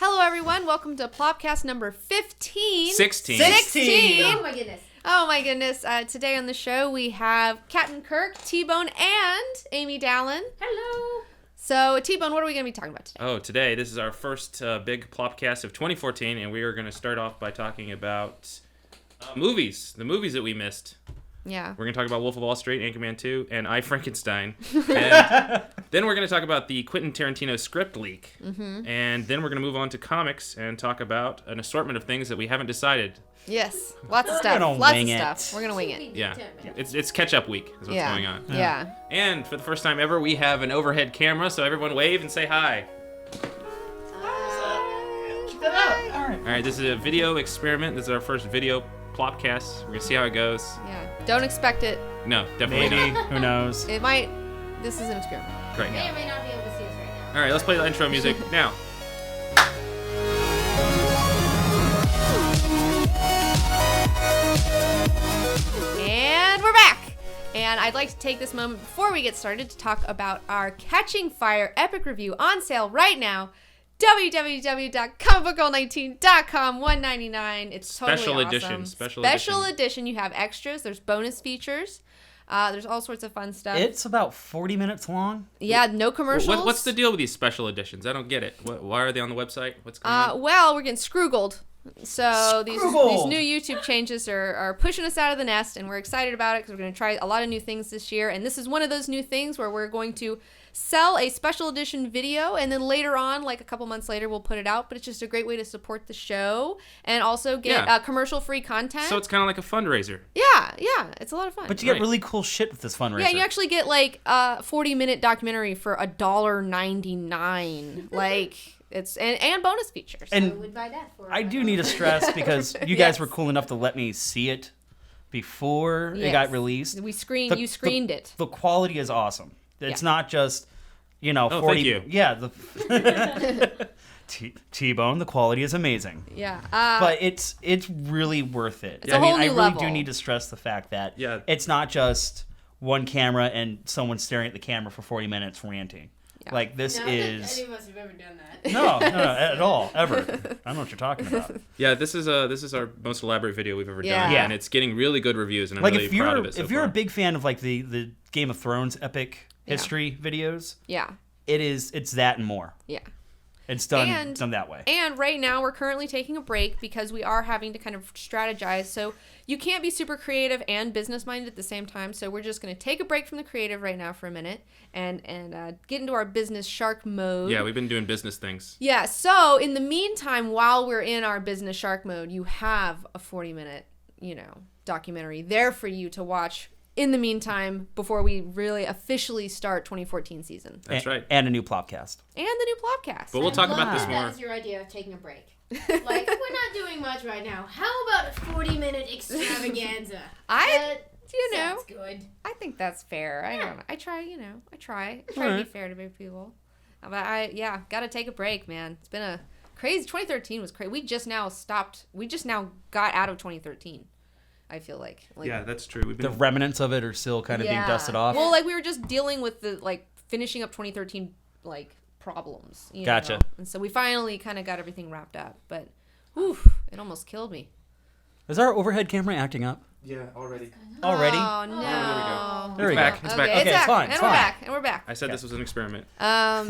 Hello, everyone. Welcome to Plopcast number 15. 16. Oh, my goodness. Oh, my goodness. Today on the show, we have Captain Kirk, T-Bone, and Amy Dallin. Hello. So, T-Bone, what are we going to be talking about today? Oh, today, this is our first big Plopcast of 2014, and we are going to start off by talking about movies. The movies that we missed. Yeah. We're going to talk about Wolf of Wall Street, Anchorman 2, and iFrankenstein. And then we're going to talk about the Quintin Tarantino Script Leak. Mm-hmm. And then we're going to move on to comics and talk about an assortment of things that we haven't decided. Yes. Lots of stuff. We're gonna Lots wing of it. stuff. We're going to wing it. Yeah. It's catch-up week is what's going on. Yeah. And for the first time ever, we have an overhead camera, so everyone wave and say hi. Keep that up. All right. All right, this is a video experiment. This is our first video Plopcast. We're going to see how it goes. Yeah. Don't expect it. No, definitely Maybe. not. Who knows? It might. This is an experiment. Great. May or may not be able to see us right now. All right, let's play the intro music now. And we're back! And I'd like to take this moment before we get started to talk about our Catching Fire epic review on sale right now. www.comicbookgirl19.com, $1.99. It's totally Special awesome. edition. Special edition. You have extras. There's bonus features. There's all sorts of fun stuff. It's about 40 minutes long. Yeah, no commercials. What's the deal with these special editions? I don't get it. Why are they on the website? What's going on? Well, we're getting scroogled. So these Scroogled. new YouTube changes are pushing us out of the nest, and we're excited about it because we're going to try a lot of new things this year. And this is one of those new things where we're going to sell a special edition video, and then later on, like a couple months later, we'll put it out. But it's just a great way to support the show and also get commercial-free content. So it's kind of like a fundraiser. Yeah, it's a lot of fun. But you get really cool shit with this fundraiser. Yeah, you actually get like a 40-minute documentary for $1.99. Like it's and bonus features. And I would buy that for I do need to stress, because you guys were cool enough to let me see it before it got released. You screened it. The quality is awesome. It's Yeah. not just, 40. thank you. Yeah. T-Bone, the quality is amazing. Yeah. But it's really worth it. It's a whole new I really level. do need to stress the fact that Yeah. it's not just one camera and someone staring at the camera for 40 minutes ranting. Yeah. Like, this No, is... I don't think any of us have ever done that. No, at all, ever. I don't know what you're talking about. Yeah, this is our most elaborate video we've ever Yeah. done, Yeah. and it's getting really good reviews, and I'm Like, really if you're proud of it so if you're far. a big fan of like the Game of Thrones epic history videos, Yeah. it's that and more. Yeah. It's done And- that way. And right now we're currently taking a break because we are having to kind of strategize. So you can't be super creative and business minded at the same time. So we're just going to take a break from the creative right now for a minute and get into our business shark mode. Yeah, we've been doing business things. Yeah. So in the meantime, while we're in our business shark mode, you have a 40-minute, documentary there for you to watch in the meantime before we really officially start 2014 season. That's right. And a new Plopcast. And the new Plopcast. But we'll talk about this That more. is your idea of taking a break. Like, we're not doing much right now. How about a 40-minute extravaganza? I Sounds good. I think that's fair. I don't know. I try to be fair to people. But I gotta take a break, man. It's been a crazy 2013 was crazy. We just now got out of 2013. I feel like Yeah, that's true. We've The been remnants of it are still kind of being dusted off. Well, we were just dealing with the finishing up 2013 problems. Gotcha. know? And so we finally kind of got everything wrapped up. But it almost killed me. Is our overhead camera acting up? Yeah, already. Already? Oh no. There we go. It's back. It's back. Okay, Okay, it's fine, And it's we're fine. back. And we're back. I said this was an experiment. Yeah.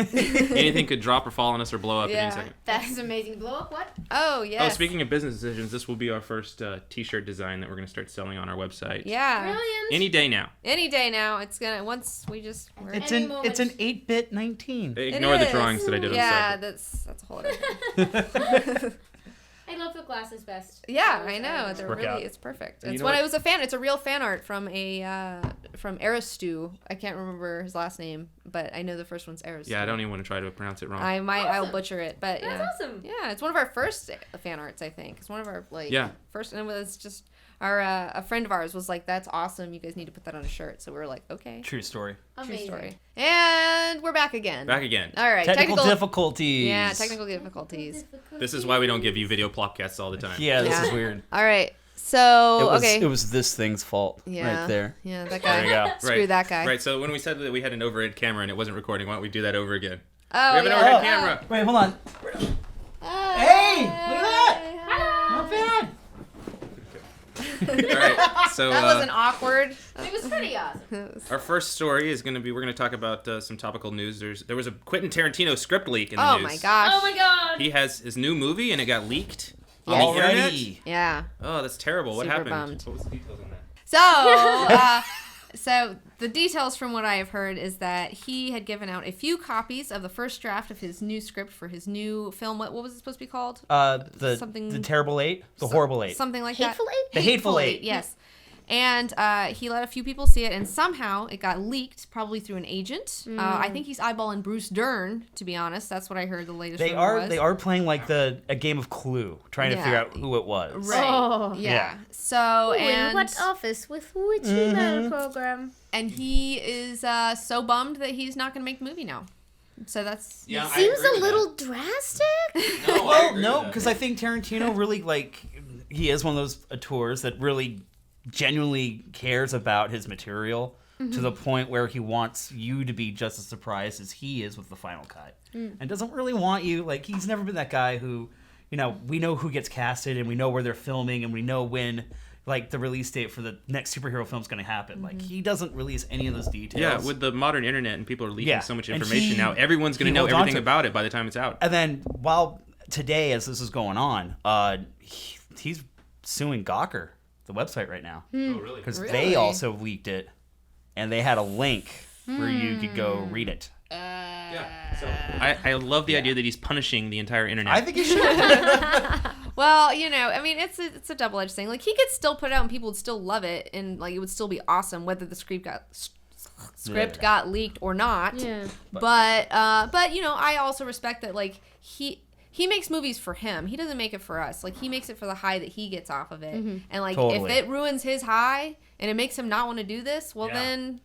Anything could drop or fall on us or blow up at any second. That is amazing. Blow up what? Oh yes. Oh, speaking of business decisions, this will be our first T-shirt design that we're going to start selling on our website. Yeah. Brilliant. Any day now. Any day now. It's gonna once we just. It's Any an moment. it's an 8-bit 19. Ignore the is. drawings that I did on Yeah, the site. that's a whole other thing. I love the glasses best. Yeah, I know. They're Work really out. it's perfect. And you It's know when what? it was a fan. It's a real fan art from from Aristu. I can't remember his last name, but I know the first one's Aristu. Yeah, I don't even want to try to pronounce it wrong. I'll butcher it, but That's yeah. awesome. Yeah, it's one of our first fan arts, I think. It's one of our first, and it was just our a friend of ours was like, "That's awesome. You guys need to put that on a shirt." So we were like, "Okay." True story. True Amazing. story. And we're back again. Back again. All right. Technical difficulties. Yeah, technical difficulties. This is why we don't give you video plopcasts all the time. Yeah, this Yeah. is weird. All right. So okay. It was this thing's fault Yeah. right there. Yeah, that There guy. you go. Screw that guy. Right, so when we said that we had an overhead camera and it wasn't recording, why don't we do that over again? Oh, We have an yeah. overhead camera. Wait, hold on. So That wasn't awkward. It was pretty awesome. our first story is going to be, we're going to talk about some topical news. There was a Quintin Tarantino script leak in the Oh news. my gosh. Oh my god. He has his new movie and it got leaked on Yes. the internet. Already. Yeah. Oh, that's terrible. What Super happened? bummed. What was the details on that? So the details from what I have heard is that he had given out a few copies of the first draft of his new script for his new film. What was it supposed to be called? The Terrible Eight? The Horrible Eight. Something like Hateful that. Eight? The Hateful Eight. Yes. And he let a few people see it, and somehow it got leaked, probably through an agent. I think he's eyeballing Bruce Dern, to be honest. That's what I heard the latest rumor was. They are playing like a game of Clue, trying to Yeah. figure out who it was. Right. Oh. Yeah. So, and... In what office with which email program? And he is so bummed that he's not going to make the movie now. So that's... Yeah, I Seems agree a with little drastic. No, Well, no, because I think Tarantino really, he is one of those auteurs that really genuinely cares about his material to the point where he wants you to be just as surprised as he is with the final cut. And doesn't really want you, he's never been that guy who, we know who gets casted and we know where they're filming and we know when, the release date for the next superhero film is going to happen. He doesn't release any of those details. Yeah, with the modern internet and people are leaking so much and information now, everyone's going to know holds on everything to it. about it by the time it's out. And then while today, as this is going on, he's suing Gawker, the website right now, Oh, really? because Really? they also leaked it, and they had a link where you could go read it. Yeah. So I love the idea that he's punishing the entire internet. I think you should. Well, it's a double-edged thing. He could still put it out and people would still love it, and it would still be awesome whether the script got leaked or not. Yeah. But I also respect that he makes movies for him. He doesn't make it for us. He makes it for the high that he gets off of it. And Totally. if it ruins his high and it makes him not want to do this, well then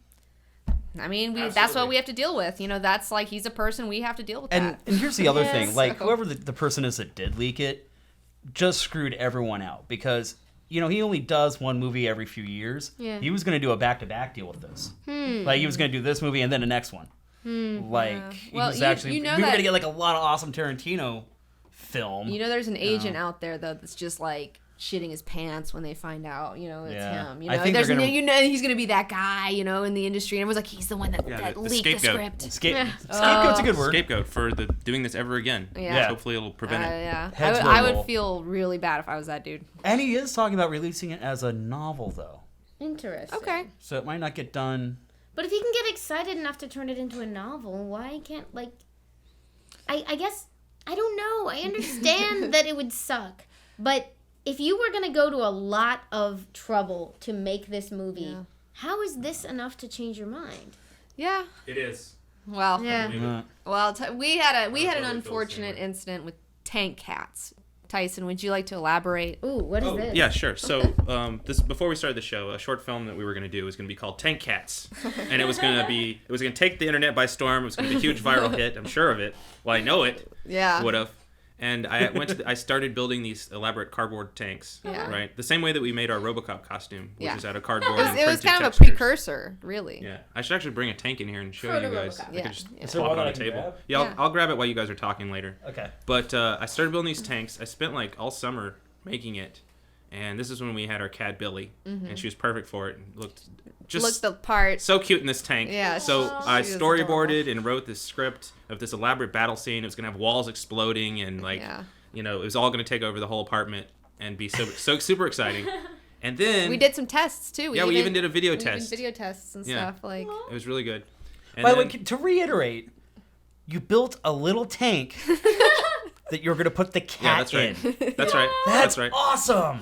that's what we have to deal with. That's he's a person, we have to deal with that. And here's the other Yes. thing, whoever the person is that did leak it, just screwed everyone out because he only does one movie every few years. Yeah. He was going to do a back-to-back deal with this. He was going to do this movie and then the next one. He Well, was you actually know we were that- going to get a lot of awesome Tarantino film. There's an agent out there though that's just shitting his pants when they find out, it's Yeah. him. I think they're gonna- He's gonna be that guy, in the industry, and everyone's he's the one that the leaked the scapegoat. script. Scapegoat's a good word. Scapegoat for doing this ever again. Yeah. Hopefully it'll prevent it. Yeah, Heads I will roll. would feel really bad if I was that dude. And he is talking about releasing it as a novel, though. Interesting. Okay. So it might not get done. But if he can get excited enough to turn it into a novel, why can't I guess I don't know. I understand that it would suck, but if you were gonna go to a lot of trouble to make this movie, how is this enough to change your mind? Yeah. It is. Well. Yeah. Well, we had an totally feel the unfortunate same way. incident with tank cats. Tyson, would you like to elaborate? Ooh, what is this? Yeah, sure. So, before we started the show, a short film that we were going to do was going to be called Tank Cats, and it was going to take the internet by storm. It was going to be a huge viral hit. I'm sure of it. Well, I know it. Yeah. Would have. And I started building these elaborate cardboard tanks. Yeah. Right. The same way that we made our RoboCop costume, which is out of cardboard. It was and kind of a textures. precursor, really. Yeah, I should actually bring a tank in here and show Proto you guys. RoboCop. I Yeah. could just Is there plop one it on I a can table. grab? Yeah, Yeah. I'll grab it while you guys are talking later. Okay. But I started building these tanks. I spent all summer making it, and this is when we had our cat Billy, and she was perfect for it. And looked just Look the part. so cute in this tank. Yeah, So she I was storyboarded and wrote this script of this elaborate battle scene. It was gonna have walls exploding and Yeah. it was all gonna take over the whole apartment and be so super exciting. And then We did some tests too. we even did a video we did test. video tests and Yeah. stuff. It was really good. And By the way, then- to reiterate, you built a little tank that you're going to put the cat yeah, that's right. in. That's right. That's That's right. awesome.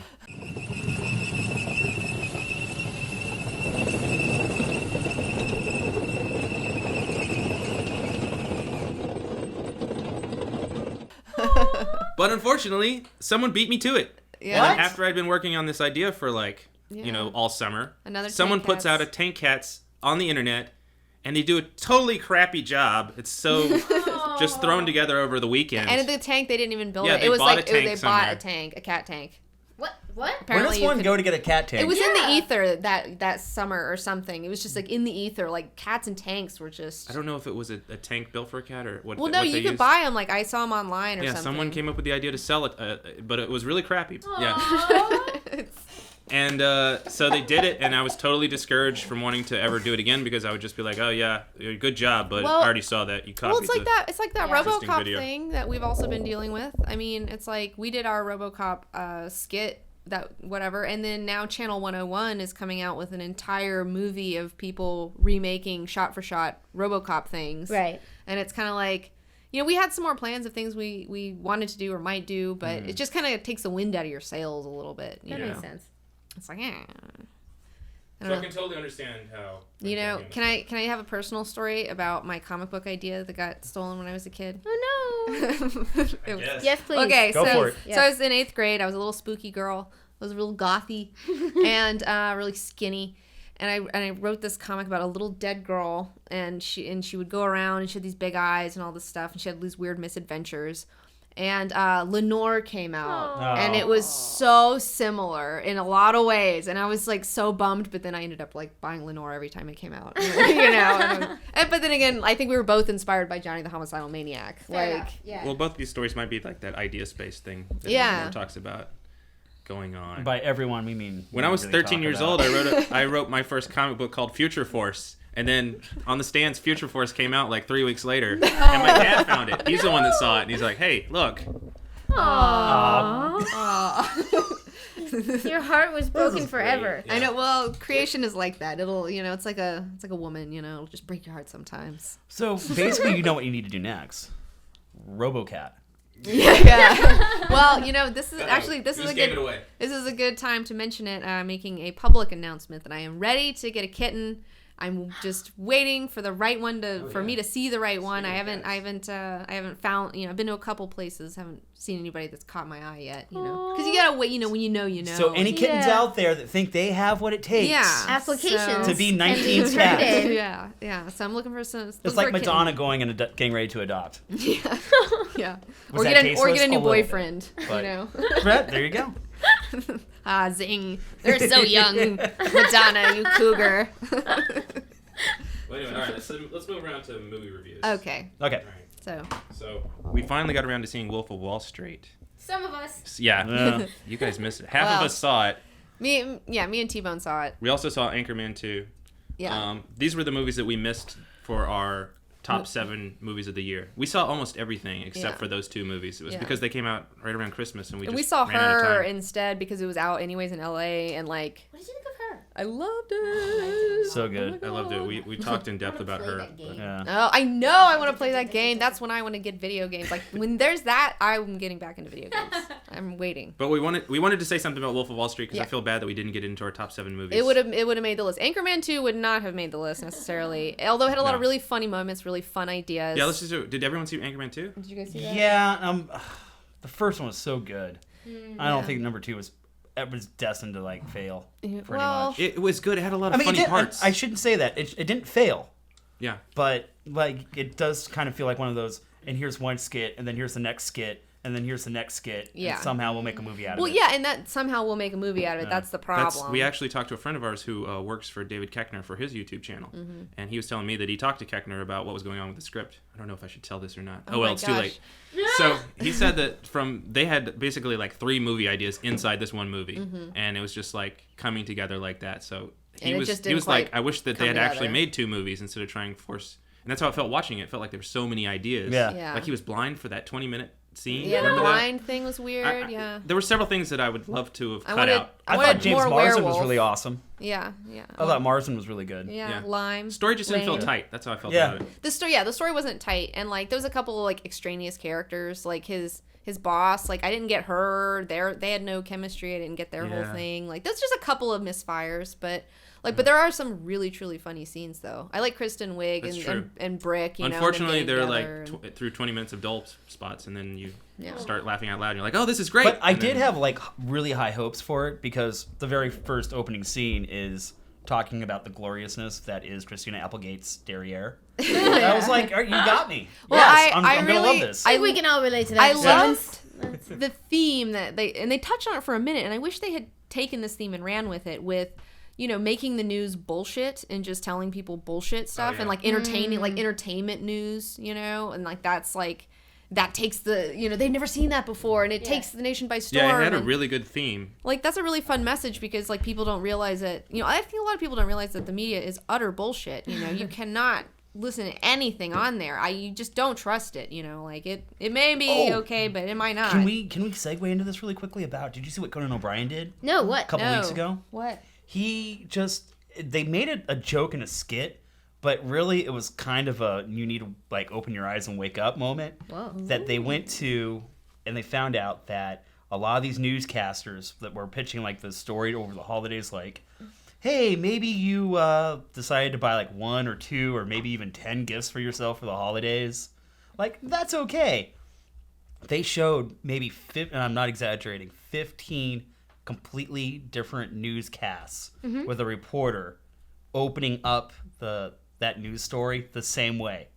But unfortunately, someone beat me to it. Yeah. And then after I'd been working on this idea for all summer, Another someone Tank puts Cats. out a Tank Cats on the internet, and they do a totally crappy job. It's so just thrown together over the weekend. And the tank, they didn't even build Yeah, it. they It was bought like a tank they bought somewhere. a tank, a cat tank. What? Where Apparently does you one could- go to get a cat tank? It was in the Yeah. ether that summer or something. It was just in the ether. Cats and tanks were just. I don't know if it was a tank built for a cat or what. Well, what no, they you could used. buy them. I saw them online or Yeah, something. someone came up with the idea to sell it, but it was really crappy. Yeah. Aw. And so they did it, and I was totally discouraged from wanting to ever do it again because I would just be like, oh yeah, good job, but I already saw that. You copied Well, it's like that existing RoboCop video. thing that we've also been dealing with. I mean, it's like we did our RoboCop skit, that whatever, and then now Channel 101 is coming out with an entire movie of people remaking shot-for-shot RoboCop things. Right. And it's kind of like, you know, we had some more plans of things we wanted to do or might do, but it just kind of takes the wind out of your sails a little bit. You That know? makes sense. It's like, I So I can totally understand how. You know, can I have a personal story about my comic book idea that got stolen when I was a kid? Oh no. It was- Yes. Yes, please. Okay, Go so for it. so I was in 8th grade. I was a little spooky girl. I was real gothy and really skinny. And I wrote this comic about a little dead girl, and she would go around and she had these big eyes and all this stuff, and she had these weird misadventures. And Lenore came out, Aw. and it was so similar in a lot of ways. And I was like so bummed, but then I ended up like buying Lenore every time it came out, you know. But then again, I think we were both inspired by Johnny the Homicidal Maniac. Fair like, enough. Yeah. Well, both these stories might be like that idea space thing that Yeah. Lenore talks about going on. By everyone, we mean. When I was 13 years old, I wrote my first comic book called Future Force. And then on the stands, Future Force came out like 3 weeks later. And my dad found it. He's the one that saw it. And he's like, hey, look. Aww. Your heart was broken forever. Yeah. I know. Well, creation is like that. It'll, you know, it's like a woman. You know, it'll just break your heart sometimes. So basically, you know what you need to do next. RoboCat. Yeah. Well, you know, this is Uh-oh. this is Just a gave good it away. this is a good time to mention it. Making a public announcement that I am ready to get a kitten. I'm just waiting for the right one for me to see the right one. I haven't found, you know, I've been to a couple places, haven't seen anybody that's caught my eye yet, you know, because you gotta wait, you know, when you know. So any kittens Yeah. out there that think they have what it takes. Yeah. Applications To be can 19 turned cats. in. yeah. So I'm looking for some. It's like Madonna going and getting ready to adopt. Yeah. Yeah. Was Or that get a tasteless? new A little bit, boyfriend. but- You know. Brett, there you go. Zing! They're so young, Madonna, you cougar. Well, anyway, all right, let's move around to movie reviews. Okay. Okay. All right. So. So we finally got around to seeing Wolf of Wall Street. Some of us. Yeah. Yeah. You guys missed it. Half Well. of us saw it. Me and T-Bone saw it. We also saw Anchorman 2. Yeah. These were the movies that we missed for our top 7 movies of the year. We saw almost everything except Yeah. for those 2 movies. It was Yeah. because they came out right around Christmas, and we And just we saw ran out of her time. instead because it was out anyways in LA, and like What did you think of her? I loved it. So good. I loved it. We talked in depth about her. That game. Yeah. Oh, I know. I want to play that game. That's when I want to get video games. Like when there's that, I'm getting back into video games. I'm waiting. But we wanted to say something about Wolf of Wall Street because Yeah. I feel bad that we didn't get into our top 7 movies. It would have made the list. Anchorman 2 would not have made the list necessarily. Although it had a lot of No. really funny moments, really fun ideas. Yeah, let's just do it. Did everyone see Anchorman 2? Did you guys see that? Yeah. The first one was so good. I don't Yeah. think number 2 was destined to like fail. Yeah, Pretty well, much. It was good. It had a lot I of mean, funny parts. I shouldn't say that. It didn't fail, Yeah. but like it does kind of feel like one of those. And here's one skit, and then here's the next skit, and then here's the next skit. Yeah. And somehow we'll make a movie out of Well, it. yeah, and that somehow we'll make a movie out of it. Yeah. That's the problem. We actually talked to a friend of ours who works for David Koechner for his YouTube channel, Mm-hmm. and he was telling me that he talked to Koechner about what was going on with the script. I don't know if I should tell this or not. Oh Oh, well, my it's too gosh. late. So he said that they had basically like 3 movie ideas inside this one movie, and it was just like coming together like that. So And it just he didn't was like, quite I wish that they come had actually together. made 2 movies instead of trying to force. And that's how it felt watching it. It felt like there were so many ideas. Yeah. Yeah. Like he was blind for that 20-minute scene. Yeah, the Remember that? blind thing was weird. Yeah. There were several things that I would love to have I cut wanted- out. I wanted thought James more Marsden werewolf. was really awesome. Yeah. I thought Marsden was really good. Yeah, Yeah. lime. Story just didn't feel lame. tight. That's how I felt Yeah. about it. The story wasn't tight, and like there was a couple of like extraneous characters, like his boss. Like I didn't get her. They had no chemistry. I didn't get their whole Yeah. thing. Like there's just a couple of misfires, but there are some really truly funny scenes though. I like Kristen Wiig That's and, true. and Brick. You Unfortunately, know, they're them like getting together through 20 minutes of dull spots, and then you Yeah. start laughing out loud. And you're like, "Oh, this is great!" But I And did then- have like really high hopes for it because the very first opening scene is talking about the gloriousness that is Christina Applegate's derriere. I was like, "You got me. Well, Yes, I I'm gonna really- love this." I think we can all relate to that. I Yes. loved the theme that they touched on it for a minute, and I wish they had taken this theme and ran with it with, you know, making the news bullshit and just telling people bullshit stuff yeah. and like entertaining, like entertainment news, you know, and like that's like that takes they've never seen that before, and it takes the nation by storm. Yeah, it had a really good theme. Like, that's a really fun message, because, like, people don't realize that, I think a lot of people don't realize that the media is utter bullshit. You cannot listen to anything on there. You just don't trust it, like, it may be okay, but it might not. Can we segue into this really quickly did you see what Conan O'Brien did? No, what? A couple weeks ago? What? They made it a joke in a skit, but really it was kind of a you need to, like, open your eyes and wake up moment. Whoa. That they went to, and they found out that a lot of these newscasters that were pitching, like, the story over the holidays, like, hey, maybe you decided to buy, like, 1 or 2 or maybe even 10 gifts for yourself for the holidays. Like, that's okay. They showed maybe, and I'm not exaggerating, 15 completely different newscasts with a reporter opening up that news story the same way.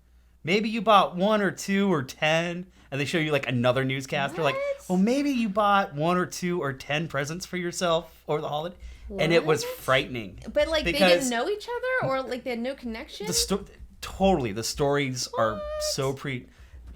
Maybe you bought 1 or 2 or 10, and they show you, like, another newscaster, like, well, maybe you bought 1 or 2 or 10 presents for yourself over the holiday. And it was frightening. But, like, they didn't know each other, or, like, they had no connection? Totally. The stories are so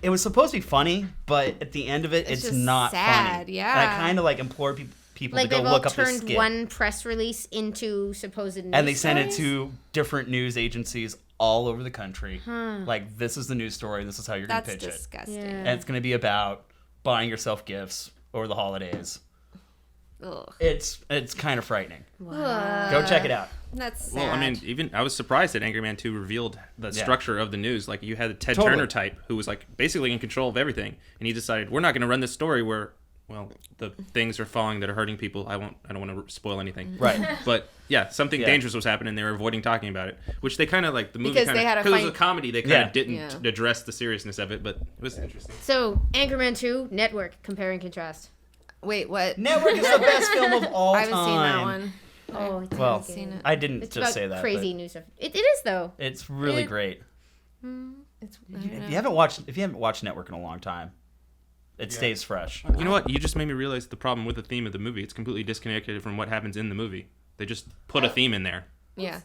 It was supposed to be funny, but at the end of it, it's just not sad, funny. yeah. And I kind of, like, implore people Like, to go they've all look up this turned skit. one press release into supposed news And they sent it stories? to different news agencies all over the country. Like, this is the news story. This is how you're going to pitch That's disgusting. Yeah. it. And it's going to be about buying yourself gifts over the holidays. Ugh. It's kind of frightening. Wow. Go check it out. That's sad. Well, I mean, I was surprised that Anchorman 2 revealed the structure of the news. Like, you had a Ted Totally. Turner type who was, like, basically in control of everything, and he decided, we're not going to run this story where, well, the things are falling that are hurting people. I don't want to spoil anything. Right. But yeah, something Yeah. dangerous was happening. They were avoiding talking about it, which they kind of, like, the movie Because kind they had a of, because it was fight- a comedy, they kind of Yeah. didn't address the seriousness of it, but it was interesting. So, Anchorman 2, Network, compare and contrast. Wait, what? Network is the best film of all I time. haven't seen that one. Oh, it's Well, really seen good. it. I didn't It's just about say that. crazy news stuff. It is, though. But it's really It- great. It's, If you haven't watched Network in a long time, it stays fresh. You know what? You just made me realize the problem with the theme of the movie. It's completely disconnected from what happens in the movie. They just put a theme in there. Yeah.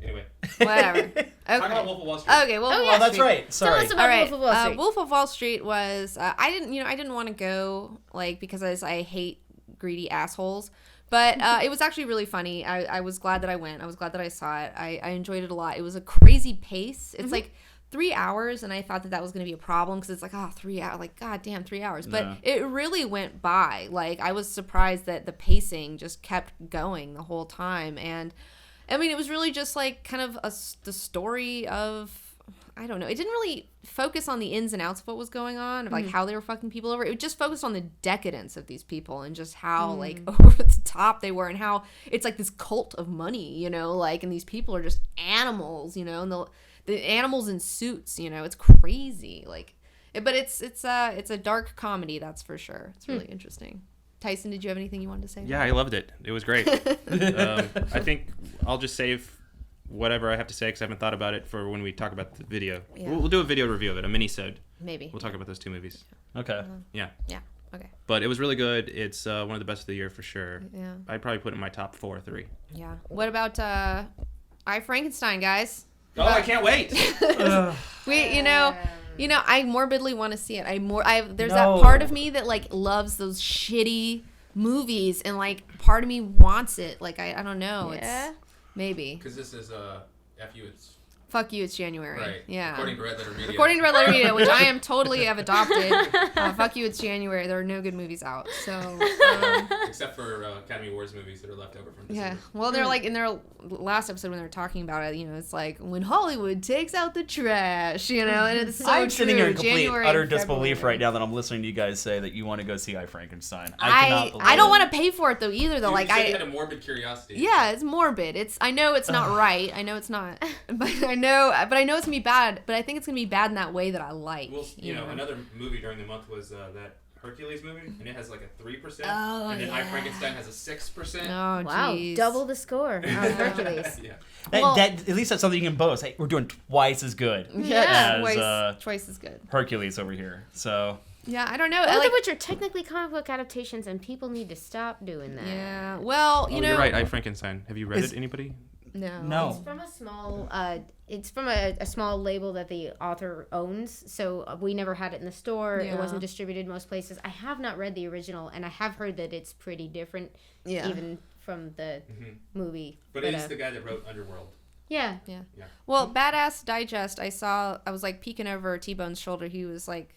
Anyway. Whatever. Okay. Talk about Wolf of Wall Street. Okay, Wolf Oh, of yeah. Wall Oh, that's Street. right. Tell Sorry. us about All right. Wolf of Wall Street. Wolf of Wall Street was I didn't want to go, like, because I hate greedy assholes, but it was actually really funny. I was glad that I went. I was glad that I saw it. I enjoyed it a lot. It was a crazy pace. It's like 3 hours, and I thought that was going to be a problem because it's like, 3 hours, like, goddamn, 3 hours. But No. it really went by. Like, I was surprised that the pacing just kept going the whole time. And I mean, it was really just like kind of the story of, I don't know. It didn't really focus on the ins and outs of what was going on, of like how they were fucking people over. It just focused on the decadence of these people and just how like over the top they were, and how it's like this cult of money, like, and these people are just animals, and the animals in suits, it's crazy. Like, but it's a dark comedy, that's for sure. It's really interesting. Tyson, did you have anything you wanted to say? Yeah, I loved it. It was great. I think I'll just save whatever I have to say because I haven't thought about it for when we talk about the video. Yeah. We'll do a video review of it, a mini-sode. Maybe. We'll talk about those 2 movies. Okay. Yeah. Yeah. Okay. But it was really good. It's one of the best of the year for sure. Yeah. I'd probably put it in my top 4 or 3. Yeah. What about iFrankenstein, guys? Oh, I can't wait! I morbidly want to see it. There's No. that part of me that like loves those shitty movies, and like part of me wants it. Like I don't know. Yeah. It's maybe. Because this is FU, it's Fuck you, it's January. Yeah. to Red Letter Media. According to Red Letter Media, which I am totally have adopted. Fuck you, it's January. There are no good movies out. So Except for Academy Awards movies that are left over from yeah. Well, they're like in their last episode when they were talking about it. It's like when Hollywood takes out the trash. And it's so I'm true. sitting here in complete, January, utter and disbelief February. right now that I'm listening to you guys say that you want to go see iFrankenstein. I cannot believe I don't it. want to pay for it though either. Though, like had a morbid curiosity. yeah, it's morbid. I know it's not right. I know it's not, but I know it's gonna be bad. But I think it's gonna be bad in that way that I like. Well, you know? another movie during the month was that Hercules movie, and it has like a 3%. Oh, and then yeah. iFrankenstein has a 6%. Oh, Wow, jeez. double the score on Hercules. Yeah. At least that's something you can boast. Hey, we're doing twice as good Yeah, as twice as good. Hercules over here. So Yeah, I don't know. Both of which are technically comic book adaptations, and people need to stop doing that. Yeah. Well, You're right. iFrankenstein. Have you read it? Anybody? No. It's from a small. It's from a small label that the author owns. So we never had it in the store. Yeah. It wasn't distributed most places. I have not read the original, and I have heard that it's pretty different, even from the movie. But it is the guy that wrote Underworld. Yeah. Well, Badass Digest, I was like peeking over T-Bone's shoulder. He was like,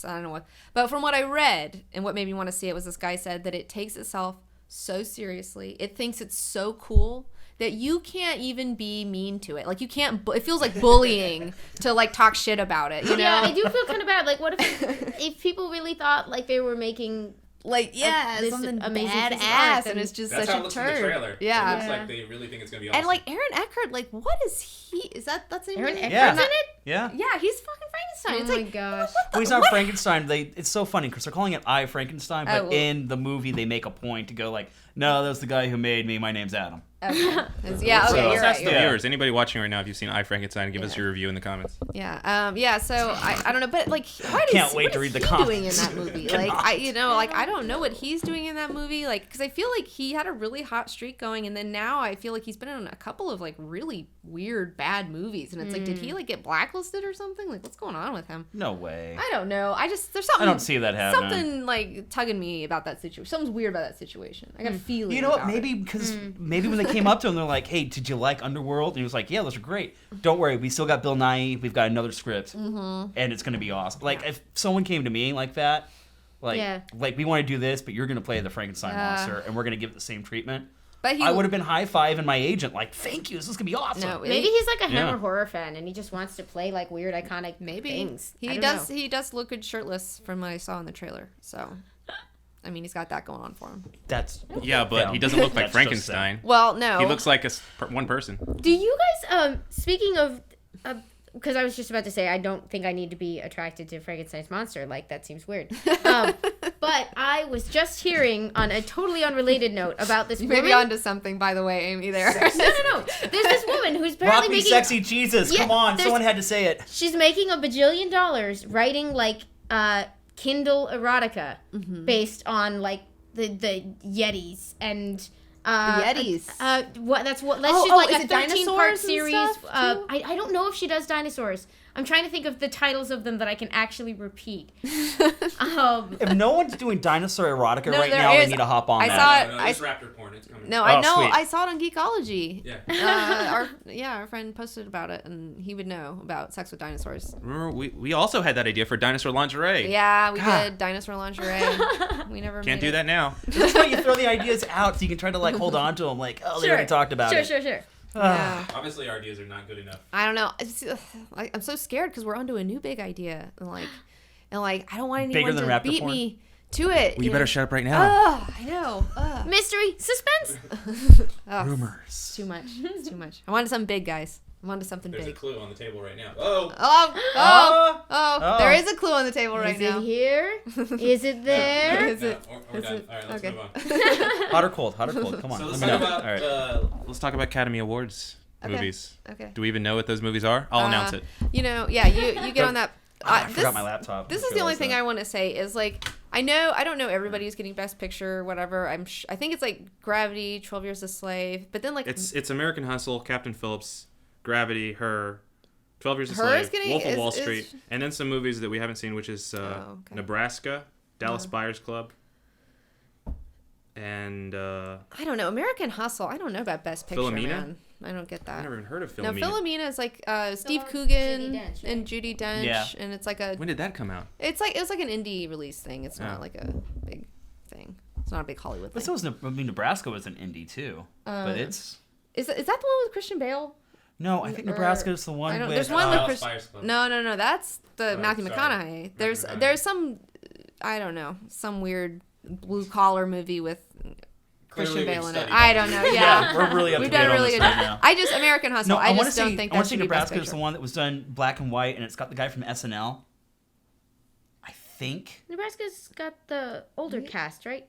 I don't know what. But from what I read and what made me want to see it was this guy said that it takes itself so seriously. It thinks it's so cool that you can't even be mean to it. Like you can't, it feels like bullying to like talk shit about it, you know? Yeah, I do feel kind of bad. Like what if people really thought like they were making like this something amazing piece of art, badass then and it's just That's such how it a looks in the turd. trailer. Yeah. It looks like they really think it's gonna be awesome. And like Aaron Eckhart, like what is he? Is that's the name? Aaron of it? Eckhart's in it? Yeah. Yeah, he's fucking Frankenstein. Oh It's my like, gosh. Well, he's not Frankenstein. It's so funny because they're calling it iFrankenstein, but Oh, well. in the movie they make a point to go like, no, that's the guy who made me. My name's Adam. Okay. Yeah, okay, So- you're Let's right. ask the You're right. viewers. Anybody watching right now, if you've seen iFrankenstein, give us your review in the comments. Yeah, so I don't know, but like, Can't wait to read the he doing in comments. that movie? Like, I don't know what he's doing in that movie. Like, because I feel like he had a really hot streak going, and then now I feel like he's been in a couple of like really weird, bad movies, and it's like, did he like get blacklisted or something? Like, what's going on with him? No way. I don't know. There's something. I don't see that happening. Something like tugging me about that situation. Something's weird about that situation. I got a feeling. You know what? about Maybe it. because maybe when they came up to him, they're like, "Hey, did you like Underworld?" And he was like, "Yeah, those are great. Don't worry, we still got Bill Nighy. We've got another script, and it's gonna be awesome." Like if someone came to me like that, like we want to do this, but you're gonna play the Frankenstein monster, and we're gonna give it the same treatment. But I would have been high-fiving my agent, like, "Thank you, this is gonna be awesome." No, Maybe he's like a Hammer Yeah. horror fan and he just wants to play like weird iconic things. I He don't does. know. He does look good shirtless from what I saw in the trailer. So, I mean, he's got that going on for him. That's Yeah, but he doesn't look like That's just Frankenstein. Well, no. He looks like one person. Do you guys speaking of because I was just about to say I don't think I need to be attracted to Frankenstein's monster, like that seems weird. But I was just hearing on a totally unrelated note about this You may woman. be onto something, by the way, Amy. There. No. There's this woman who's Rock apparently me, making sexy Jesus. Yeah, Come on, there's- someone had to say it. she's making $1 bajillion writing like Kindle erotica based on like the Yetis and Yetis. Let's Oh, just oh, like is a it 13-part dinosaurs and series. stuff, too? I don't know if she does dinosaurs. I'm trying to think of the titles of them that I can actually repeat. If no one's doing dinosaur erotica No, right there now, is. they need to hop on I that. saw it. No, it's raptor porn. It's coming. No, I Oh, know. sweet. I saw it on Geekology. Yeah. Our friend posted about it, and he would know about sex with dinosaurs. Remember, we also had that idea for dinosaur lingerie. Yeah, we God. did dinosaur lingerie. We never Can't made do it. that now. That's why you throw the ideas out so you can try to like hold on to them. Like, oh, they already talked about it. Sure. Yeah. Obviously, our ideas are not good enough. I don't know. I'm so scared because we're onto a new big idea, and I don't want Bigger anyone than to raptor beat porn? me to it. Well, you better shut up right now. I know. Mystery, suspense. Rumors. It's too much. It's too much. I wanted something big, guys. I wanted something There's a big. clue on the table right now. Oh. Oh! There is a clue on the table right Is now. it here? Is it there? Is it? We're is done. it? All right, let's Okay. move on. Hot or cold? Hot or cold? Come on. So let's let me talk know. about All right. let's talk about Academy Awards Okay. movies. Okay. Do we even know what those movies are? I'll announce it. You get on that. I forgot my laptop. This is the only thing I want to say is like I don't know everybody who's getting Best Picture or whatever. I think it's like Gravity, 12 Years a Slave, but then like It's American Hustle, Captain Phillips, Gravity, Her, 12 Years a Her is Slave, getting- Wolf of is- Wall is- Street, and then some movies that we haven't seen, which is okay. Nebraska, Dallas Buyers Club, and I don't know American Hustle. I don't know about Best Picture. Philomena? Man. I don't get that. I've never even heard of No, Philomena. Philomena is like Steve Judi Coogan Dench, right? and Judi Dench, Yeah. and it's like a When did that come out? it was like an indie release thing. It's not like a big thing. It's not a big Hollywood thing. But so was Nebraska was an indie too. But it's Is that the one with Christian Bale? no. I think Nebraska is the one I don't. with. There's one with Dallas Christian. Buyers Club. No. That's the Matthew sorry. McConaughey. There's McConaughey. some I don't know some weird blue collar movie with Christian Clearly we've Bale in it. studied I that. don't know. yeah, Yeah. we're really up We've to date done on really this good. right now. I just American Hustle. No, I want to just see. don't think I that want to should see be Best Nebraska is Picture. the one that was done black and white, and it's got the guy from SNL. I think. Nebraska's got the older cast, right?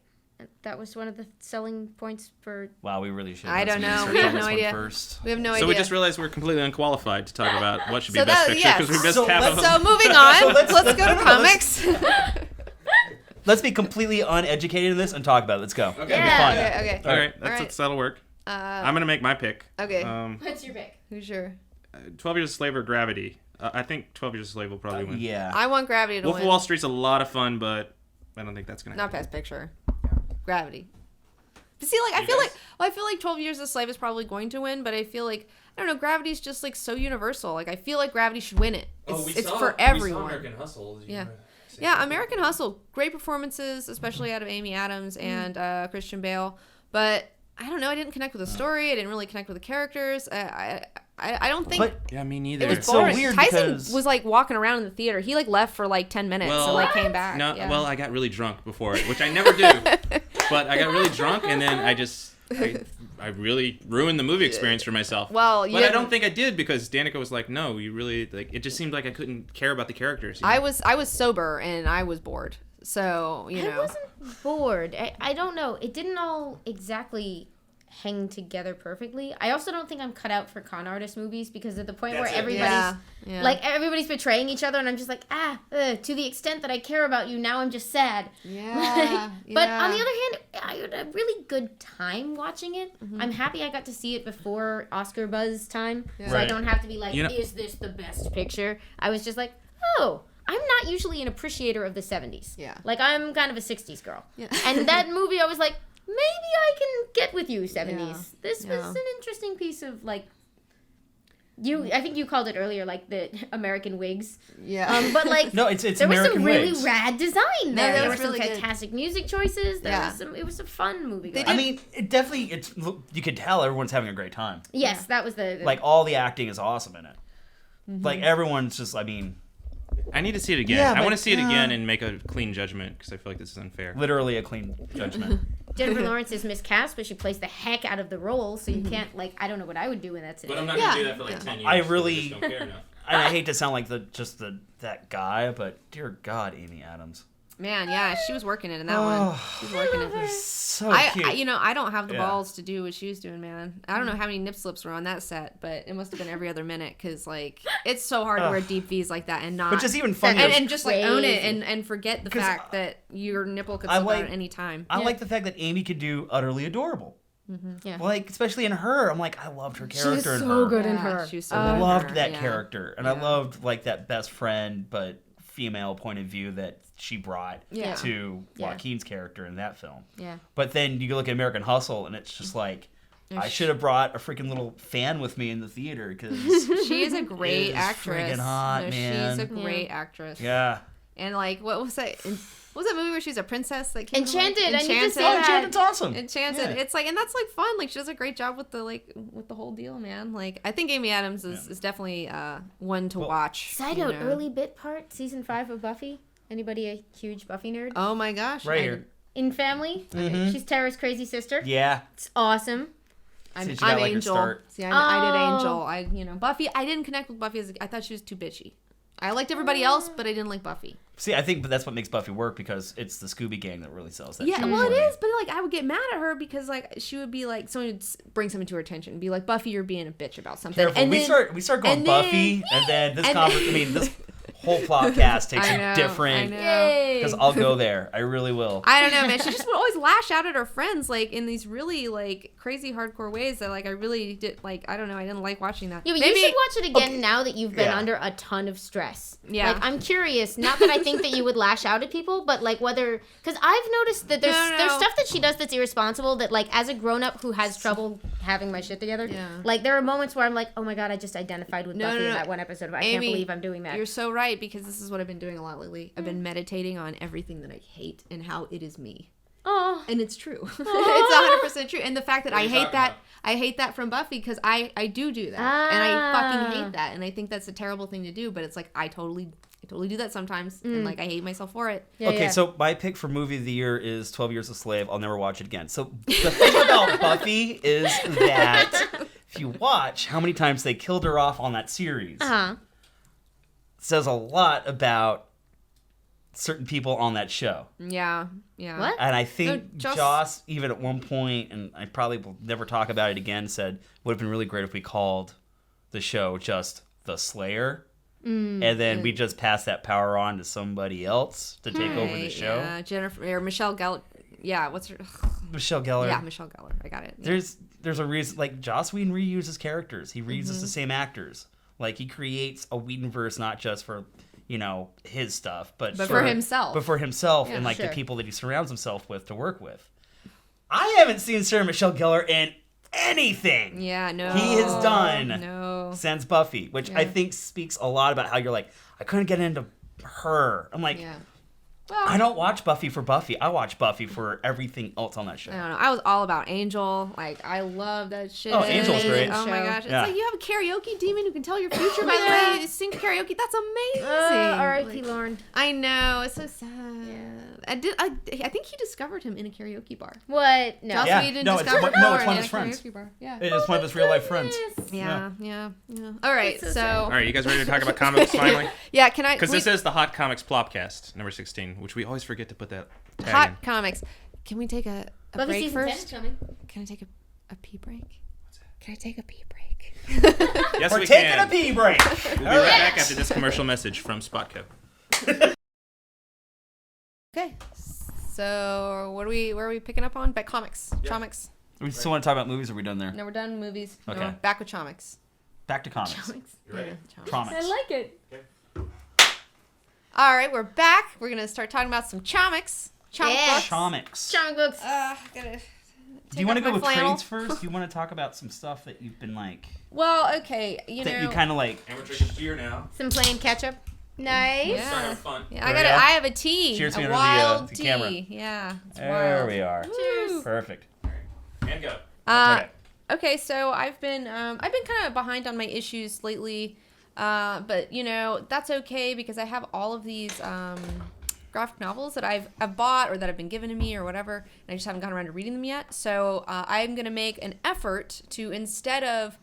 That was one of the selling points for. Wow, we really should. I have don't done some know. research We on have this no one idea. First. We have no So idea. we just realized we're completely unqualified to talk about what should be So Best that- Picture yes. because we missed So half of let's- them. So moving on, So let's go to no, comics. Let's be completely uneducated in this and talk about it. Let's go. Okay. It'll be fun. Okay. All right, All right. that'll work. I'm gonna make my pick. Okay. What's your pick? Who's your? 12 Years a Slave or Gravity. I think 12 Years a Slave will probably win. Yeah. I want Gravity to Wolf win. of Wall Street's a lot of fun, but I don't think that's gonna Not happen. Best Picture. Gravity. But see, like, I feel like 12 Years a Slave is probably going to win, but I feel like, I don't know, Gravity's just, like, so universal. Like, I feel like Gravity should win it. It's for everyone. American Hustle. Yeah. Yeah, American Hustle. Great performances, especially out of Amy Adams and Christian Bale. But, I don't know, I didn't connect with the story. I didn't really connect with the characters. I don't think... But Yeah, me neither. it was It's so boring. weird Tyson because- was, like, walking around in the theater. He, like, left for, like, 10 minutes Well, and, like, came back. No, Yeah. well, I got really drunk before it, which I never do. But I got really drunk, and then I really ruined the movie experience for myself. Well, but I don't think I did because Danica was like, "No, you really like." It just seemed like I couldn't care about the characters. You know? I was sober and I was bored. So, you know. I wasn't bored. I don't know. It didn't all exactly hang together perfectly. I also don't think I'm cut out for con artist movies because at the point That's where it. everybody's Yeah. like everybody's betraying each other and I'm just like, to the extent that I care about you, now I'm just sad. Yeah. But on the other hand, I had a really good time watching it. Mm-hmm. I'm happy I got to see it before Oscar buzz time, so I Right. don't have to be like, You know- is this the best picture? I was just like, oh, I'm not usually an appreciator of the 70s. Yeah. Like, I'm kind of a 60s girl. Yeah. And that movie, I was like, maybe I can get with you, 70s. Yeah. This was Yeah. an interesting piece of, like, I think you called it earlier, like, the American wigs. Yeah. But, like, No, it's there was American some really Wigs. rad design No, there. that There was were some really good. fantastic music choices. Yeah. It was a fun movie. They I mean, it definitely, you could tell everyone's having a great time. Yes, Yeah. that was the Like, all the acting is awesome in it. Mm-hmm. Like, everyone's just, I mean, I need to see it again. Yeah, I want to but, see it again and make a clean judgment because I feel like this is unfair. literally a clean judgment. Jennifer Lawrence is miscast, but she plays the heck out of the role, so you can't, like, I don't know what I would do in that But I'm situation. not Yeah. gonna do that for like 10 years. I 'cause really- just don't care enough. And I hate to sound like that guy, but dear God, Amy Adams. Man, yeah, she was working it in that one. She was working it. So I cute. I don't have the Yeah. balls to do what she was doing, man. I don't know how many nip slips were on that set, but it must have been every other minute because, like, it's so hard to wear deep V's like that and not. Which is even funnier. and just like own it Crazy. and forget the 'Cause fact that your nipple could I slip like- out at any time. I like the fact that Amy could do Utterly Adorable. Yeah. Like, especially in her. I'm like, I loved her character in so her. good in Yeah, her. she was so I good in loved her, that yeah. character. And I loved, like, that best friend, but female point of view that she brought Yeah. to Yeah. Joaquin's character in that film. Yeah. But then you look at American Hustle, and it's just like, I should have brought a freaking little fan with me in the theater, because, She is a great Is actress. friggin' hot, man. She's a great actress. yeah. And like, what was that? What was that movie where she's a princess that came? Enchanted, Like, I need to see Oh, that. Enchanted's awesome. Enchanted. Yeah. It's like, and that's like fun. Like, she does a great job with the whole deal, man. Like, I think Amy Adams is definitely one to watch. Side you note, know. early bit part, season 5 of Buffy. Anybody a huge Buffy nerd? Oh my gosh! Right here. In Family, she's Tara's crazy sister. Yeah. It's awesome. I'm, See, she got, I'm like, her Angel. start. See, I did Oh. Angel. Buffy. I didn't connect with Buffy I thought she was too bitchy. I liked everybody else, but I didn't like Buffy. See, I think that's what makes Buffy work, because it's the Scooby Gang that really sells that Yeah, show well, for it me. is, but like I would get mad at her because like she would be like someone would bring something to her attention and be like, Buffy, you're being a bitch about something. Careful. And we then, start going and then- Buffy, and then this and- this whole Plopcast takes I know, a different. I know. Yay! Because I'll go there. I really will. I don't know, man. She just would always lash out at her friends like in these really like crazy hardcore ways that like I really did like I don't know. I didn't like watching that. Yeah, but you should watch it again now that you've been Yeah. under a ton of stress. Yeah. Like, I'm curious, not that I think that you would lash out at people, but, like, whether... Because I've noticed that there's No. there's stuff that she does that's irresponsible that, like, as a grown-up who has trouble having my shit together, Yeah. like, there are moments where I'm like, oh, my God, I just identified with No, Buffy no, in no. that one episode of I Amy, can't believe I'm doing that. You're so right because this is what I've been doing a lot lately. I've been meditating on everything that I hate and how it is me. Oh. And it's true. It's 100% true. And the fact that What are I you hate talking that, about? I hate that from Buffy because I do that. And I fucking Ah. hate that. And I think that's a terrible thing to do. But it's like, I totally do that sometimes. And like, I hate myself for it. Yeah, Okay, yeah. so my pick for movie of the year is 12 Years a Slave. I'll never watch it again. So the thing about Buffy is that if you watch how many times they killed her off on that series, Uh-huh. says a lot about certain people on that show. Yeah. Yeah. What? And I think No, Joss- Joss, even at one point, and I probably will never talk about it again, said, would have been really great if we called the show just The Slayer. And then we just pass that power on to somebody else to take over the Right, show. Yeah. Jennifer or Michelle Gellar. Yeah. What's her? Michelle Gellar. Yeah, Michelle Gellar. I got it. Yeah. There's there's a reason. Like Joss Whedon reuses characters. He reuses the same actors. Like he creates a Whedonverse not just for his stuff, but for himself. But for himself Yeah, and like sure. the people that he surrounds himself with to work with. I haven't seen Sarah Michelle Gellar in anything. Yeah, no. He has done No. since Buffy, which I think speaks a lot about how you're like, I couldn't get into her. I'm like, Yeah. Well, I don't watch Buffy for Buffy. I watch Buffy for everything else on that show. I don't know. I was all about Angel. Like, I love that shit. Oh, Angel's great. Oh my Show. gosh. It's Yeah. like you have a karaoke demon who can tell your future by the way you sing karaoke. That's amazing. R.I.P. Like, Lauren. I know. It's so sad. I think he discovered him in a karaoke bar. What? No. Joss Yeah. Whedon No, it's discovered one- no, Lauren it's one in of his a friends. karaoke bar. Yeah. It's one of his real life friends. Yeah. All right. That's so So, sad. All right, you guys ready to talk about comics finally? yeah, can I? Because we- this is the Hot Comics Plopcast, number 16, which we always forget to put that tag hot in. comics. Can we take a Buffy break season 10 is first? coming. Can I take a pee break? Can I take a pee break? Yes, We're we taking can. a pee break. We'll be right back after this commercial message from Spotco. Okay. So where are we picking up on? Back comics. Comics. We still want to talk about movies, or are we done there? No, we're done with movies. Okay. No, back with comics. Back to comics. Comics. You ready? Comics. like it. All right, we're back. We're gonna start talking about some comics. Comic Yeah. books. Comics. Comic books. Gotta Do you want to off go my with flannel. trades first? Do you want to talk about some stuff that you've been like, Well, okay, that you kind of like? And we're drinking beer now. Some plain ketchup. Nice. Yeah. Starting with fun. Yeah, There we are. I have a tea. Cheers to a you under wild the tea. camera. Yeah. It's There wild. we are. Cheers. Perfect. And go. Okay. Okay, so I've been kind of behind on my issues lately, but that's okay because I have all of these graphic novels that I've bought or that have been given to me or whatever, and I just haven't gotten around to reading them yet. So I'm gonna make an effort to, instead of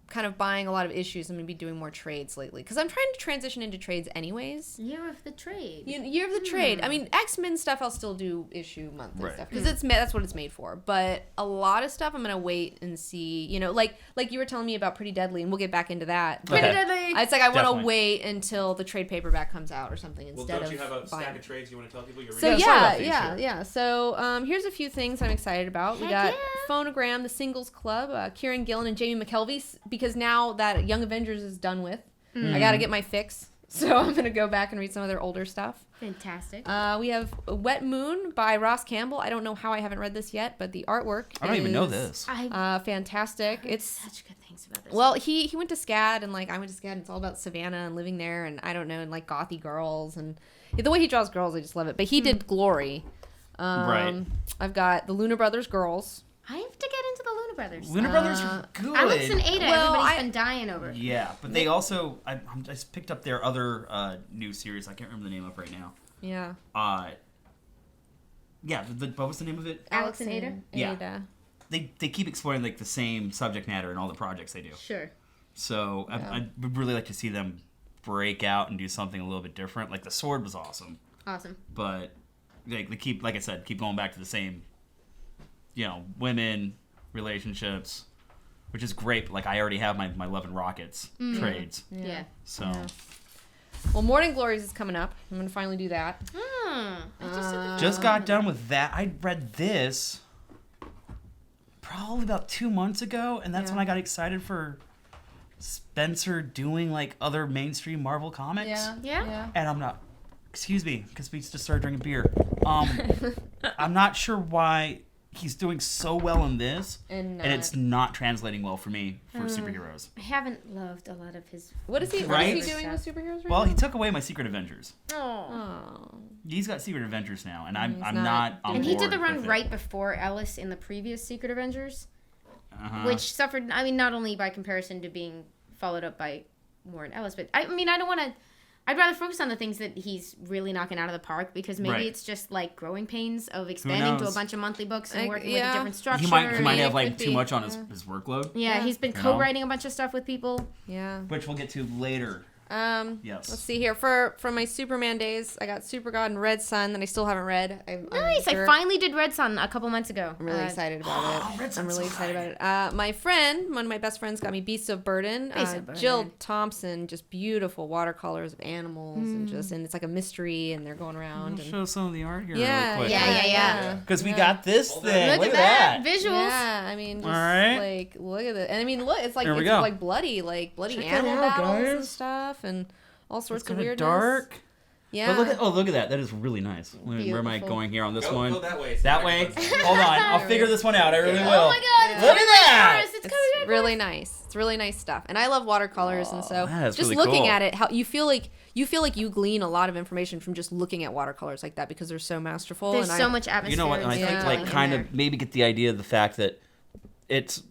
kind of buying a lot of issues, I'm gonna be doing more trades lately because I'm trying to transition into trades anyways. Year of the trade. Year of the trade. I mean, X-Men stuff I'll still do issue monthly Right. stuff because that's what it's made for. But a lot of stuff I'm gonna wait and see. Like you were telling me about Pretty Deadly, and we'll get back into that. Pretty Okay. Deadly. It's like I want to Definitely. wait until the trade paperback comes out or something Well, instead don't you of have a stack buying. of trades you want to tell people you're So reading? Yeah, sorry about these, yeah. So here's a few things I'm excited about. We Heck got yeah. Phonogram, the Singles Club, Kieran Gillen and Jamie McKelvey, because now that Young Avengers is done with, I got to get my fix. So I'm going to go back and read some of their older stuff. Fantastic. We have Wet Moon by Ross Campbell. I don't know how I haven't read this yet, but the artwork I don't even know is, this. I fantastic. heard It's such good things about this. well, he went to SCAD, and like I went to SCAD, and it's all about Savannah and living there, and I don't know, and like gothy girls, and the way he draws girls, I just love it. But he did Glory. Right. I've got the Luna Brothers girls. I have to get into the Luna Brothers. Luna Brothers are good. Alex and Ada, Well, everybody's I- been dying over. Yeah, but they also I just picked up their other new series. I can't remember the name of right now. Yeah. Yeah, what was the name of it? Alex and Ada? Yeah. Ada. They keep exploring like the same subject matter in all the projects they do. Sure. So Yeah. I would really like to see them break out and do something a little bit different. Like the Sword was awesome, Awesome. but they keep, like I said, keep going back to the same, women, relationships, which is great. But like I already have my Love and Rockets trades, Yeah. so Yeah. Well, Morning Glories is coming up. I'm gonna finally do that. I just just got done with that. I read this probably about 2 months ago, and that's Yeah. when I got excited for Spencer doing like other mainstream Marvel comics. Yeah? And I'm not, excuse me, because we just started drinking beer. I'm not sure why he's doing so well in this, And it's not translating well for me for superheroes. I haven't loved a lot of his. what is he Right? doing with superheroes right Well, now? he took away my Secret Avengers. Oh. Oh. He's got Secret Avengers now, and I'm He's I'm not not on And he did the board run with it. right before Ellis in the previous Secret Avengers, Uh-huh. which suffered, I mean, not only by comparison to being followed up by Warren Ellis, but I mean, I don't want to. I'd rather focus on the things that he's really knocking out of the park, because maybe Right. it's just like growing pains of expanding to a knows? bunch of monthly books and Like, working with yeah. a different structure. He might Sure, have it like could too be, much on yeah. his workload, Yeah, Yeah. he's been You know? co-writing a bunch of stuff with people. Yeah. which we'll get to later. Yes. Let's see here. For my Superman days, I got Super God and Red Sun that I still haven't read. Nice. I finally did Red Sun a couple months ago. I'm really excited about it. Red Sun's I'm really so excited good. about it. My friend, one of my best friends, got me Beasts of Burden. Beasts of Burden. Jill Thompson, just beautiful watercolors of animals and it's like a mystery and they're going around. And, Show some of the art here yeah, real quick. Yeah. Because we got this thing. Look at that. Visuals. Yeah, I mean, just All right. like look at it, and I mean, look, it's like Here we it's go. like bloody Check it animal out, battles and guys. stuff, and all sorts It's of kind of weirdness. dark. Yeah. But look at that. That is really nice. Where am I Beautiful. going here on this Go- one? go that way. That way. Hold on. I'll figure this one out. I really will. Oh my God! It's Look coming at right that! for us. It's It's coming right really nice. It's really nice stuff, and I love watercolors, and so that is just really looking cool. at it, how you feel like you glean a lot of information from just looking at watercolors like that because they're so masterful. There's and so much atmosphere. You know what? And I and think storytelling like in kind there. of maybe get the idea of the fact that it's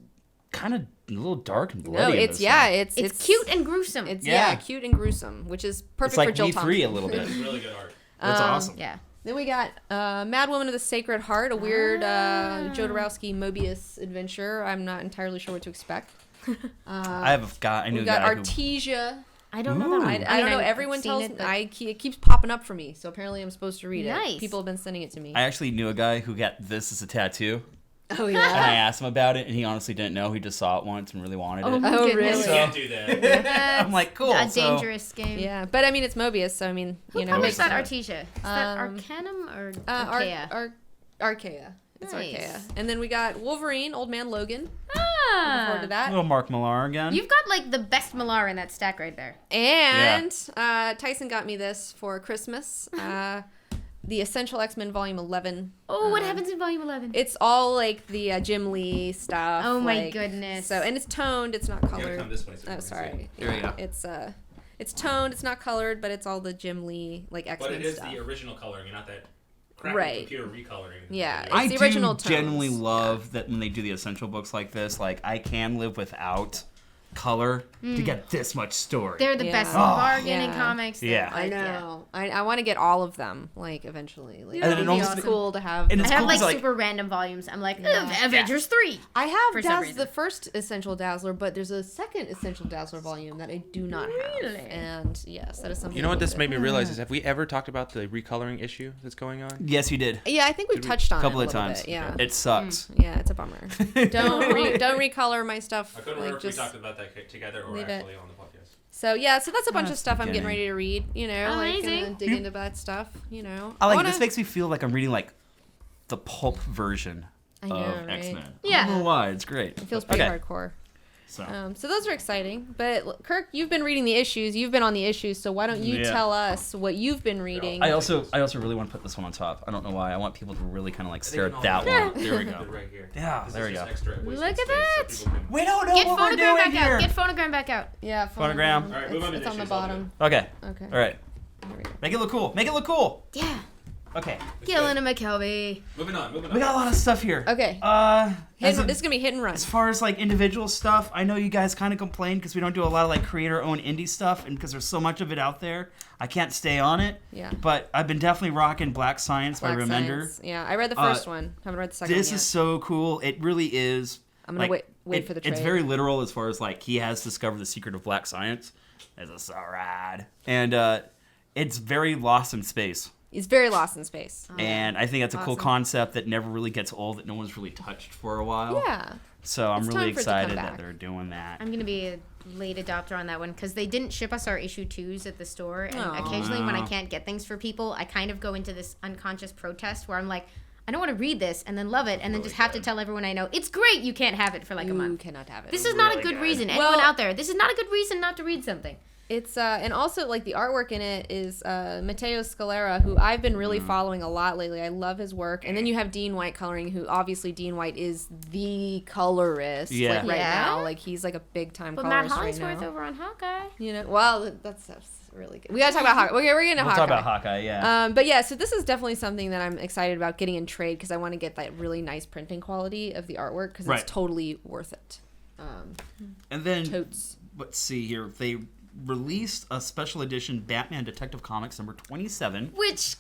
kind of a little dark and bloody. No, in it's this yeah, one. it's cute and gruesome. It's Yeah. cute and gruesome, which is perfect It's like for Jill V3 Thompson. a little bit. It's really good art. That's awesome. Yeah. Then we got Mad Woman of the Sacred Heart, a weird Jodorowsky Mobius adventure. I'm not entirely sure what to expect. I knew We a got guy who. Artesia. I don't know Ooh. that I, one. I don't know. I've Everyone seen tells it, me but- it keeps popping up for me, so apparently I'm supposed to read Nice. it. People have been sending it to me. I actually knew a guy who got this as a tattoo, Oh and yeah. I asked him about it, and he honestly didn't know. He just saw it once and really wanted Oh, it. my Oh, goodness. really? You can't do that. I'm like, cool. A so- dangerous game. Yeah, but I mean it's Mobius, so I mean Who you know. published that makes- Artesia? Is that Um, Arcanum or Ar- Archaea? Archaea. It's Nice. Archaea. And then we got Wolverine, Old Man Logan. Looking forward to that. Little Mark Millar again. You've got like the best Millar in that stack right there. And Tyson got me this for Christmas. The Essential X-Men Volume 11. Oh, what happens in Volume 11? It's all like the Jim Lee stuff. Oh my like- goodness. So and it's toned. It's not You gotta colored. come this way so Oh, we can see sorry. it. Here we go. It's toned. It's not colored, but it's all the Jim Lee like But X-Men it is stuff. the original coloring, not that crappy Right. computer recoloring. Yeah, It's I the original do genuinely tones. love that when they do the essential books like this, like I can live without color to get this much story. They're the Yeah. best Oh, bargain in yeah. comics. They're Yeah. I like, know. I want to get all of them like eventually. Like, And then it'd it be almost- cool to have. and I it's have cool like 'cause, like super random volumes. I'm like, Yeah. Avengers 3. I have for some Daz, reason. the first Essential Dazzler, but there's a second Essential Dazzler volume that I do not have. Really? And yes, that is something. You know what this to made me realize is, have we ever talked about the recoloring issue that's going on? yes, you did. Yeah, I think we've touched on A couple it a of little times. bit. Yeah. It sucks. Yeah, it's a bummer. don't recolor my stuff. I couldn't like, remember if just we talked about that together or leave it. actually on the podcast. so yeah, so that's a bunch of That's stuff I'm getting beginning. ready to read. You know, like Amazing. gonna dig into that stuff. You know, I like wanna- this makes me feel like I'm reading like the pulp version I know, of right? X-Men. Yeah. I don't know why. It's great. It feels pretty Okay. hardcore. So So those are exciting. But Kirk, you've been reading the issues. You've been on the issues. So why don't you Yeah. tell us what you've been reading? I also really want to put this one on top. I don't know why. I want people to really kind of like stare at that Yeah. one. There we go. Right here. Yeah, This there is we just go. extra wasted Look at space so that. people can- We don't know Get what we're phonogram doing back here. out. Get phonogram back out. yeah, Phonogram. All right, move on to it's the on the issues, I'll do bottom. Okay. Okay. All right. Here we go. Make it look cool. Make it look cool. Yeah. Okay. It's Gillen good. and McKelvey. Moving on. We got a lot of stuff here. Okay. As This is gonna be hit and run. As far as like individual stuff, I know you guys kind of complain because we don't do a lot of like creator-owned indie stuff, and because there's so much of it out there, I can't stay on it. Yeah. But I've been definitely rocking Black Science by Black Remender. Science. Yeah, I read the first one. Haven't read the second This one yet. is so cool. It really is. I'm gonna wait for the trade. It's very literal as far as like he has discovered the secret of Black Science. It's so rad, and it's very lost in space. He's very lost in space. And I think that's a cool Awesome. concept that never really gets old, that no one's really touched for a while. Yeah. So I'm It's really time for it to come excited back. that they're doing that. I'm gonna be a late adopter on that one because they didn't ship us our issue 2s at the store, and Aw. occasionally when I can't get things for people, I kind of go into this unconscious protest where I'm like, I don't want to read this and then love it and then just have to tell everyone I know it's great. You can't have it for like a You month. cannot have it. This is not a really good good. reason. Well- Anyone out there, this is not a good reason not to read something. It's and also like the artwork in it is Matteo Scalera, who I've been really following a lot lately. I love his work. And then you have Dean White coloring, who obviously Dean White is the colorist Yeah. like, right Yeah? now. Like he's like a big time But Matt colorist right Hollingsworth now. over on Hawkeye. You know, well that's really good. We gotta talk about Hawkeye. We're getting to We'll Hawkeye. talk about Hawkeye, yeah. But yeah, so this is definitely something that I'm excited about getting in trade because I want to get that really nice printing quality of the artwork because Right. it's totally worth it. And then, Totes. let's see here. They released a special edition Batman Detective Comics number 27. Which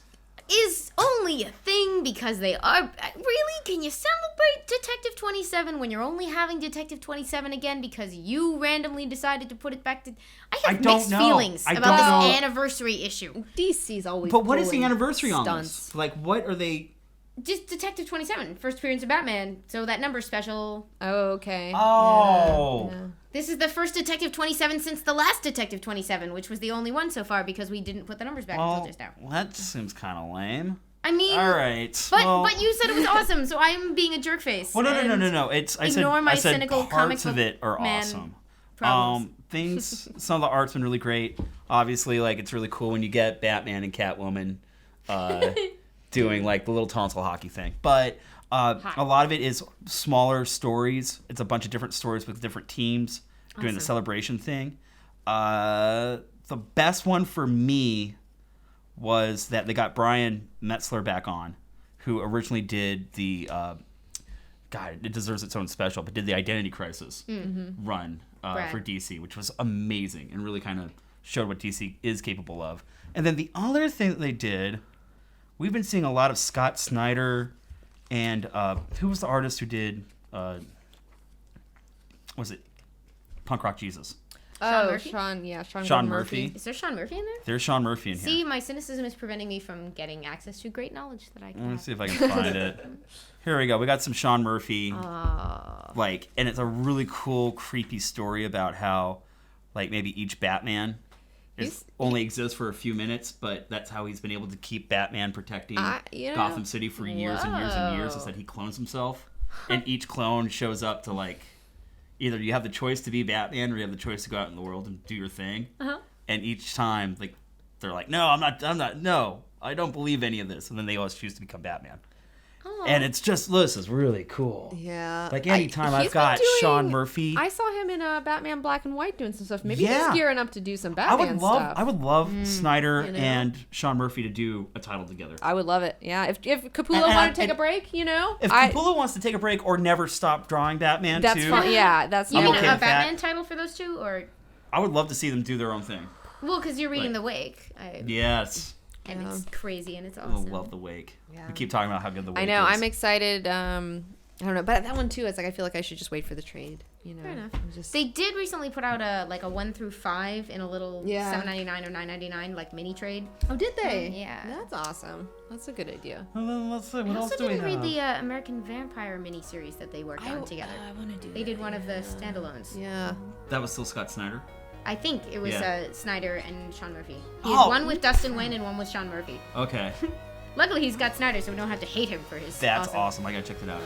is only a thing because they are... Really? Can you celebrate celebrate Detective 27 when you're only having Detective 27 again because you randomly decided to put it back to... I have mixed feelings about this anniversary issue. DC's always But what is the anniversary on stunts. this? Like, what are they... Just Detective 27, first appearance of Batman, so that number's special. Oh, okay. Oh. Yeah. This is the first Detective 27 since the last Detective 27, which was the only one so far because we didn't put the numbers back until just now. Well, that seems kind of lame. I mean... All right. But you said it was awesome, so I'm being a jerkface. Well, no. I said cynical parts comic of it are man awesome. problems. Some of the art's been really great. Obviously, like, it's really cool when you get Batman and Catwoman doing, like, the little tonsil hockey thing. But a lot of it is smaller stories. It's a bunch of different stories with different teams doing the celebration thing. The best one for me was that they got Brian Metzler back on, who originally did the God, it deserves its own special, but did the Identity Crisis run for DC, which was amazing and really kind of showed what DC is capable of. And then the other thing that they did, we've been seeing a lot of Scott Snyder and who was the artist who did was it Punk Rock Jesus? Sean Murphy. Is there Sean Murphy in there? There's Sean Murphy in here. See, my cynicism is preventing me from getting access to great knowledge that I can Let me have. see if I can find it. Here we go. We got some Sean Murphy. And it's a really cool, creepy story about how, like, maybe each Batman only exists for a few minutes, but that's how he's been able to keep Batman protecting Gotham City for years and years and years, is that he clones himself. And each clone shows up to, like, either you have the choice to be Batman or you have the choice to go out in the world and do your thing. And each time, like, they're like, no, I'm not, no, I don't believe any of this. And then they always choose to become Batman. And it's just, this is really cool. Yeah. Like, anytime I've got Sean Murphy. I saw him in Batman Black and White doing some stuff. Maybe he's gearing up to do some Batman stuff. I would love Snyder and Sean Murphy to do a title together. I would love it. Yeah. If Capullo wanted to take a break, If Capullo wants to take a break or never stop drawing Batman, that's fine. Yeah, that's You fine. mean okay a with that. Batman title for those two, or? I would love to see them do their own thing. Well, because you're reading The Wake. Yes. And it's crazy and it's I awesome. love The Wake. Yeah. We keep talking about how good The Wake is. I know. I'm excited. I don't know, but that one too. It's like I feel like I should just wait for the trade. You know. Fair enough. Just... They did recently put out a 1 through 5 in a little $7.99 or $9.99 like mini trade. Oh, did they? Yeah. That's awesome. That's a good idea. Well, then let's see. I What else also do we didn't read have? the American Vampire miniseries that they worked on together. I want to do. They did one of the standalones. Yeah. That was still Scott Snyder? I think it was Yeah. Snyder and Sean Murphy. He had one with Dustin Nguyen and one with Sean Murphy. Okay. Luckily, he's got Snyder, so we don't have to hate him for his. That's awesome. I gotta check that out.